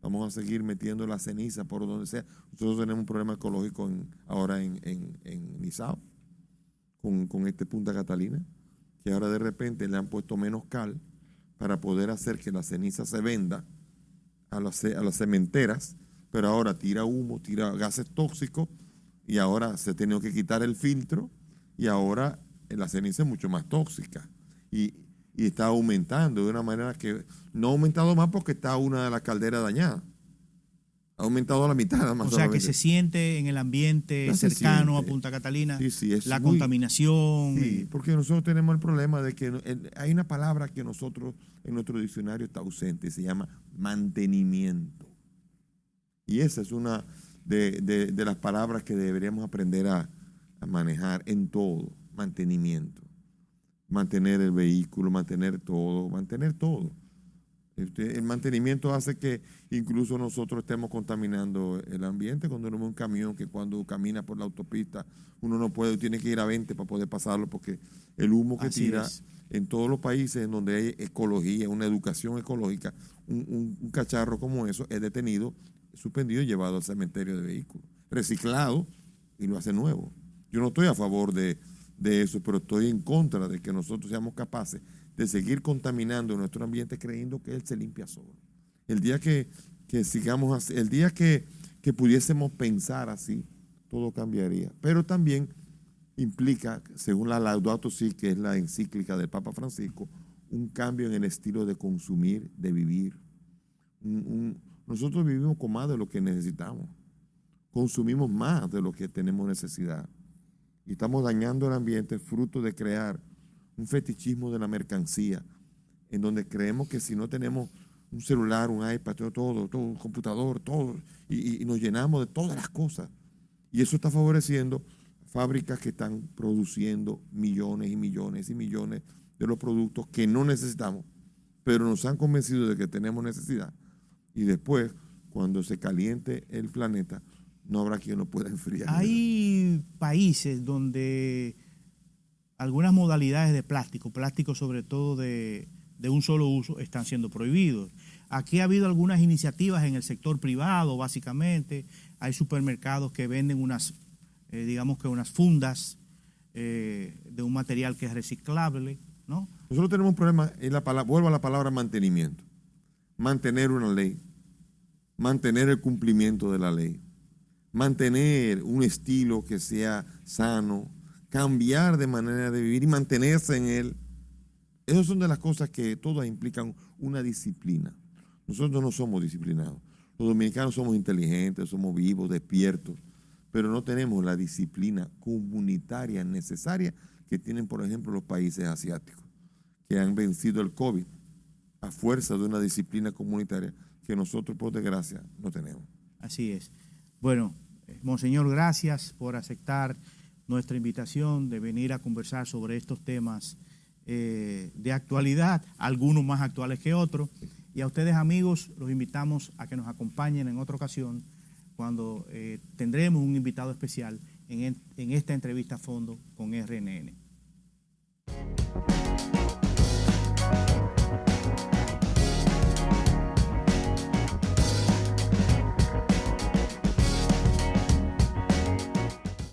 vamos a seguir metiendo la ceniza por donde sea. Nosotros tenemos un problema ecológico ahora en Nizao, con este Punta Catalina, que ahora de repente le han puesto menos cal para poder hacer que la ceniza se venda a las cementeras, pero ahora tira humo, tira gases tóxicos y ahora se ha tenido que quitar el filtro y ahora la ceniza es mucho más tóxica y está aumentando de una manera que no ha aumentado más porque está una de las calderas dañadas. Ha aumentado a la mitad nada más. O sea, que se siente en el ambiente cercano a Punta Catalina la contaminación. Sí, porque nosotros tenemos el problema de que hay una palabra que nosotros en nuestro diccionario está ausente, se llama mantenimiento. Y esa es una de las palabras que deberíamos aprender a manejar en todo, mantenimiento. Mantener el vehículo, mantener todo. El mantenimiento hace que incluso nosotros estemos contaminando el ambiente. Cuando vemos un camión que cuando camina por la autopista uno no puede, tiene que ir a 20 para poder pasarlo porque el humo que Así tira es. en todos los países en donde hay ecología, una educación ecológica, un cacharro como eso es detenido, suspendido y llevado al cementerio de vehículos, reciclado y lo hace nuevo. Yo no estoy a favor de eso, pero estoy en contra de que nosotros seamos capaces de seguir contaminando nuestro ambiente creyendo que él se limpia solo. El día que sigamos así, el día que pudiésemos pensar así, todo cambiaría. Pero también implica, según la Laudato Si, que es la encíclica del Papa Francisco, un cambio en el estilo de consumir, de vivir. Nosotros vivimos con más de lo que necesitamos. Consumimos más de lo que tenemos necesidad. Y estamos dañando el ambiente fruto de crear un fetichismo de la mercancía, en donde creemos que si no tenemos un celular, un iPad, todo, un computador, todo, y nos llenamos de todas las cosas. Y eso está favoreciendo fábricas que están produciendo millones y millones y millones de los productos que no necesitamos, pero nos han convencido de que tenemos necesidad. Y después, cuando se caliente el planeta, no habrá quien lo pueda enfriar. Hay países donde algunas modalidades de plástico sobre todo de un solo uso, están siendo prohibidos. Aquí ha habido algunas iniciativas en el sector privado, básicamente. Hay supermercados que venden unas, digamos que unas fundas de un material que es reciclable, ¿no? Nosotros tenemos un problema, vuelvo a la palabra mantenimiento. Mantener una ley, mantener el cumplimiento de la ley, mantener un estilo que sea sano, cambiar de manera de vivir y mantenerse en él. Esas son de las cosas que todas implican una disciplina. Nosotros no somos disciplinados. Los dominicanos somos inteligentes, somos vivos, despiertos, pero no tenemos la disciplina comunitaria necesaria que tienen, por ejemplo, los países asiáticos, que han vencido el COVID a fuerza de una disciplina comunitaria que nosotros, por desgracia, no tenemos. Así es. Bueno, Monseñor, gracias por aceptar nuestra invitación de venir a conversar sobre estos temas de actualidad, algunos más actuales que otros. Y a ustedes, amigos, los invitamos a que nos acompañen en otra ocasión cuando tendremos un invitado especial en esta entrevista a fondo con RNN.